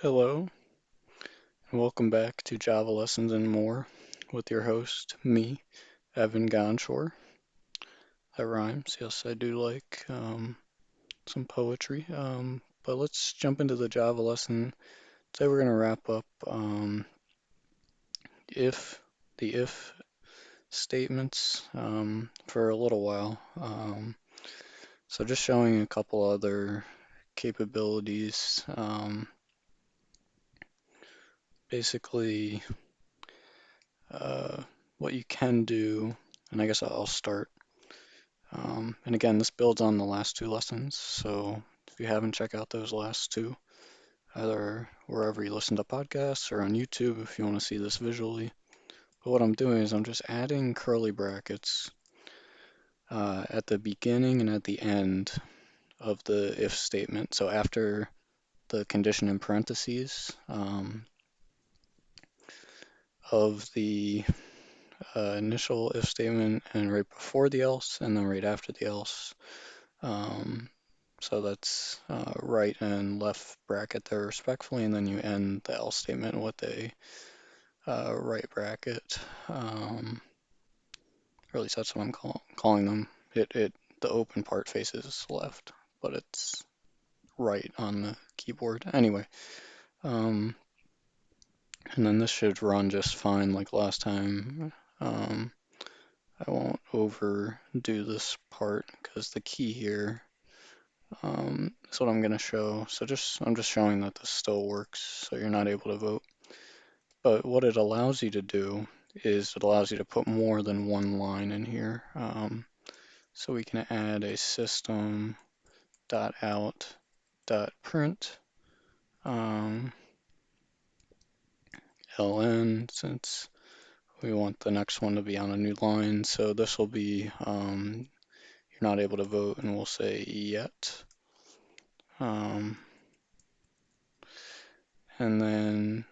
Hello, and welcome back to Java Lessons and More with your host, me, Evan Gonshore. That rhymes. Yes, I do like some poetry. But let's jump into the Java lesson. Today we're going to wrap up if the if statements for a little while. So just showing a couple other capabilities. Basically, uh, what you can do, and I guess I'll start. And again, this builds on the last two lessons, so if you haven't, check out those last two, either wherever you listen to podcasts or on YouTube if you want to see this visually. But what I'm doing is I'm just adding curly brackets at the beginning and at the end of the if statement. So after the condition in parentheses of the initial if statement, and right before the else, and then right after the else. Um, So that's right and left bracket there respectfully, and then you end the else statement with a right bracket. Or at least that's what I'm calling them. The open part faces left, but it's right on the keyboard. Anyway, um, and then this should run just fine like last time. I won't overdo this part because the key here is what I'm going to show. So I'm just showing that this still works, so you're not able to vote. But what it allows you to do is it allows you to put more than one line in here. So we can add a system.out.print ln, since we want the next one to be on a new line. So this will be you're not able to vote, and we'll say yet. And then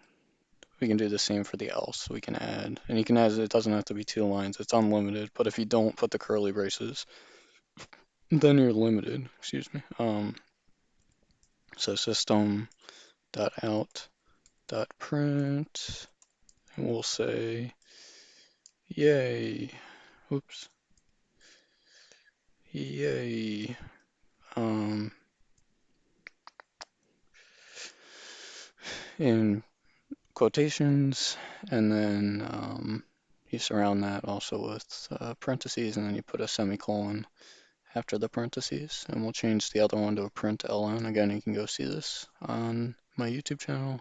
we can do the same for the else. We can add, and you can add, it doesn't have to be two lines, it's unlimited, but if you don't put the curly braces, then you're limited, excuse me. So system.out.print, and we'll say, yay, oops, yay. Um, in quotations, and then you surround that also with parentheses, and then you put a semicolon after the parentheses, and we'll change the other one to a print ln. Again, you can go see this on my YouTube channel.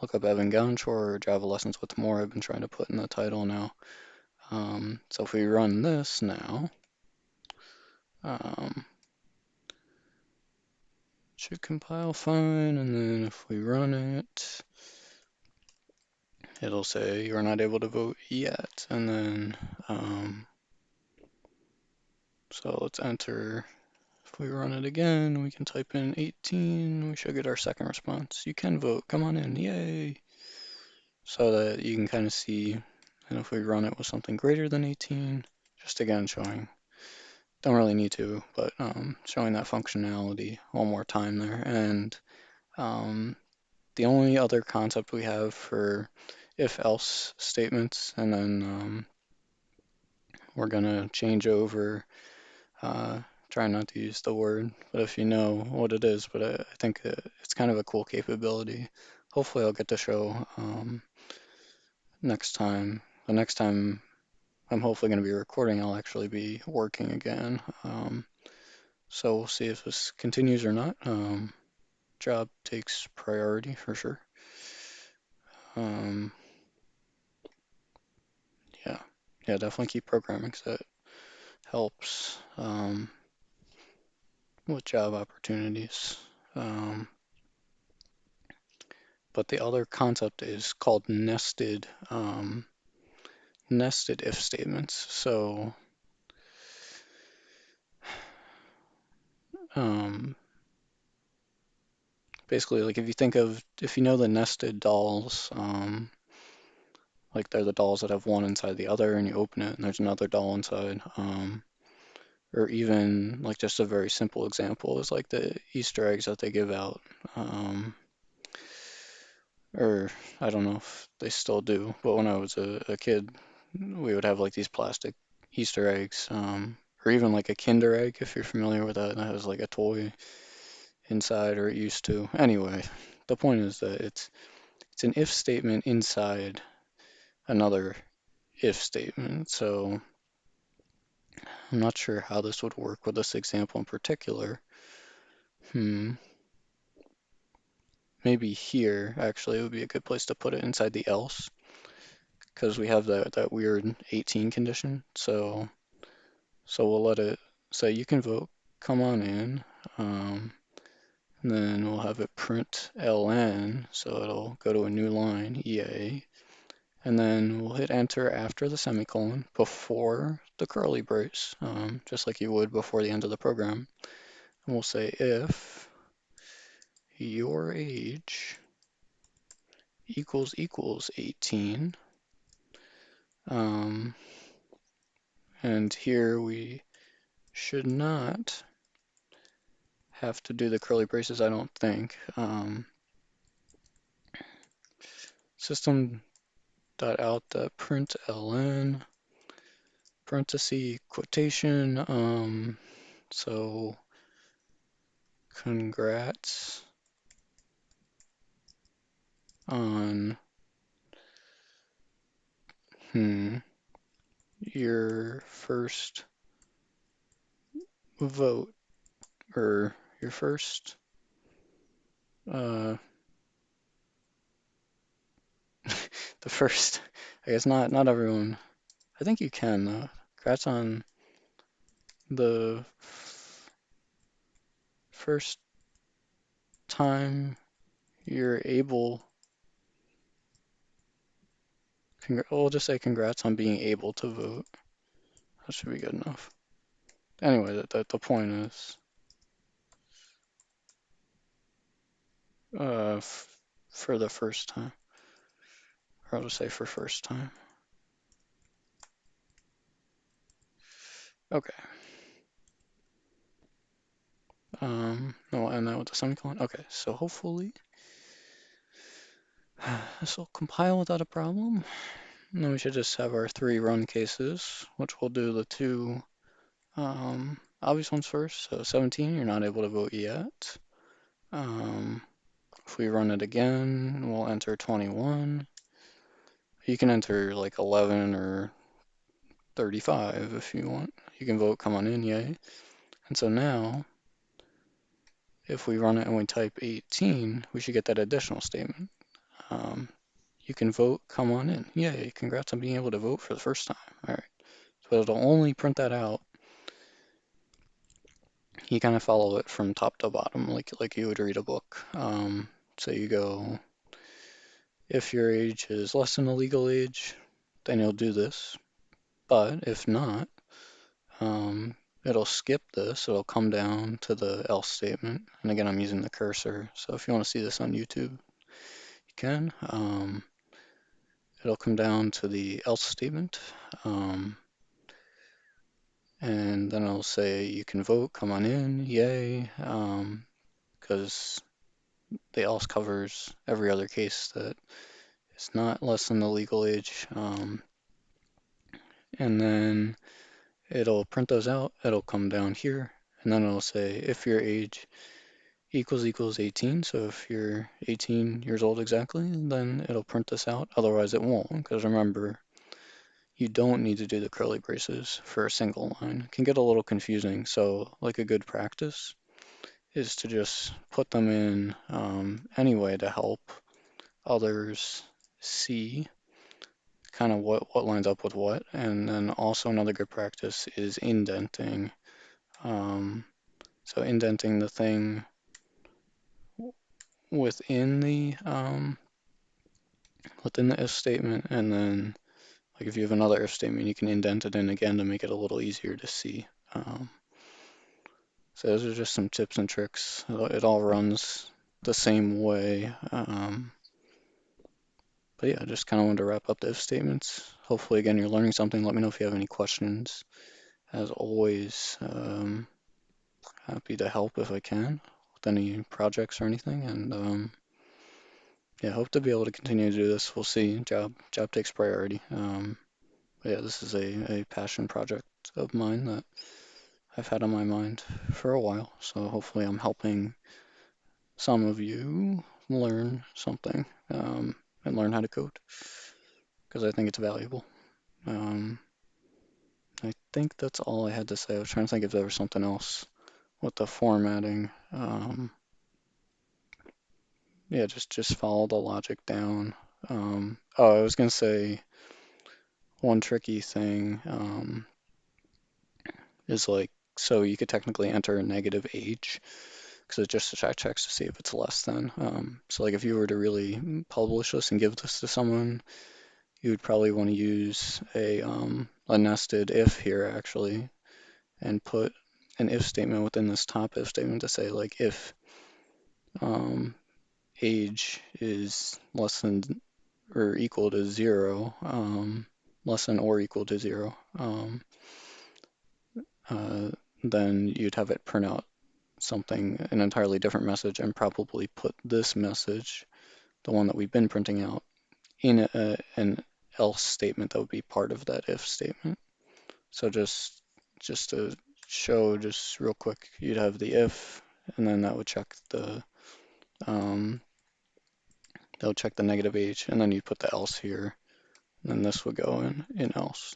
Look up Evan Gonshore or Java Lessons with More. I've been trying to put in the title now. So if we run this now, um, it should compile fine, and then if we run it, it'll say you're not able to vote yet, and then so let's enter. If we run it again, we can type in 18. We should get our second response. You can vote. Come on in. Yay. So that you can kind of see, and if we run it with something greater than 18, just again showing, don't really need to, but showing that functionality one more time there. And the only other concept we have for if-else statements, and then we're gonna change over, try not to use the word, but if you know what it is, but I think it's kind of a cool capability. Hopefully I'll get to show next time. The next time I'm hopefully going to be recording, I'll actually be working again. So we'll see if this continues or not. Job takes priority for sure. Um, yeah, yeah, definitely keep programming because that helps with job opportunities. Um, but the other concept is called nested if statements. So um, basically, like if you know the nested dolls, like they're the dolls that have one inside the other, and you open it and there's another doll inside. Or even like just a very simple example is like the Easter eggs that they give out. Um, or I don't know if they still do, but when I was a kid, we would have like these plastic Easter eggs, or even like a Kinder egg, if you're familiar with that. That has like a toy inside, or it used to. Anyway, the point is that it's an if statement inside another if statement. So I'm not sure how this would work with this example in particular. Hmm, maybe here actually would be a good place to put it inside the else, because we have that weird 18 condition. So we'll let it say you can vote, come on in. And then we'll have it print ln, so it'll go to a new line, EA. And then we'll hit enter after the semicolon before the curly brace, just like you would before the end of the program. And we'll say if your age equals 18, and here we should not have to do the curly braces, I don't think. System.out.println parenthesis quotation, so congrats on your first vote, or your first uh the first, I guess not everyone, I think you can congrats on the first time you're able, we'll just say congrats on being able to vote. That should be good enough. Anyway, the point is, for the first time, or I'll just say for first time. Okay. No, and then with the semicolon. Okay, so hopefully this will compile without a problem. And then we should just have our 3 run cases, which we'll do the 2 obvious ones first. So 17, you're not able to vote yet. If we run it again, we'll enter 21. You can enter like 11 or 35 if you want. You can vote, come on in, yay. And so now, if we run it and we type 18, we should get that additional statement. You can vote, come on in. Yay, congrats on being able to vote for the first time. All right, so it'll only print that out. You kind of follow it from top to bottom, like you would read a book. So you go, if your age is less than the legal age, then you'll do this. But if not, it'll skip this. It'll come down to the else statement. And again, I'm using the cursor. So if you want to see this on YouTube, you can. It'll come down to the else statement. And then it'll say you can vote, come on in, yay, because the else covers every other case that is not less than the legal age. And then it'll print those out. It'll come down here, and then it'll say if your age equals 18. So if you're 18 years old exactly, then it'll print this out. Otherwise, it won't, because remember, you don't need to do the curly braces for a single line. It can get a little confusing. So like a good practice is to just put them in anyway to help others see kind of what lines up with what. And then also another good practice is indenting. So indenting the thing within the if statement, and then like if you have another if statement, you can indent it in again to make it a little easier to see. So those are just some tips and tricks. It all runs the same way. But yeah, I just kind of wanted to wrap up the if statements. Hopefully, again, you're learning something. Let me know if you have any questions. As always, happy to help if I can with any projects or anything. And yeah, hope to be able to continue to do this. We'll see. Job takes priority. But yeah, this is a passion project of mine that I've had on my mind for a while. So hopefully I'm helping some of you learn something and learn how to code because I think it's valuable. Um, I think that's all I had to say. I was trying to think if there was something else with the formatting. Yeah, just follow the logic down. Oh, I was gonna say one tricky thing is like, so you could technically enter a negative age because it just checks to see if it's less than. So like if you were to really publish this and give this to someone, you would probably want to use a nested if here actually and put an if statement within this top if statement to say like if um, age is less than or equal to zero, less than or equal to zero, uh, then you'd have it print out something, an entirely different message, and probably put this message, the one that we've been printing out, in an else statement that would be part of that if statement. So just to show just real quick, you'd have the if, and then um, that would check the negative age, and then you put the else here, and then this would go in else.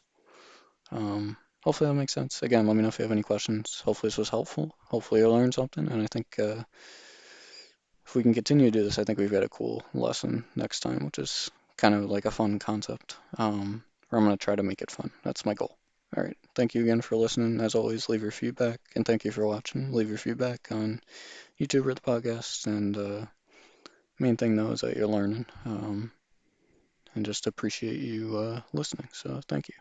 Hopefully that makes sense. Again, let me know if you have any questions. Hopefully this was helpful. Hopefully you learned something, and I think if we can continue to do this, I think we've got a cool lesson next time, which is kind of like a fun concept. Where I'm going to try to make it fun. That's my goal. All right. Thank you again for listening. As always, leave your feedback, and thank you for watching. Leave your feedback on YouTube or the podcast. And main thing though is that you're learning, and just appreciate you listening. So thank you.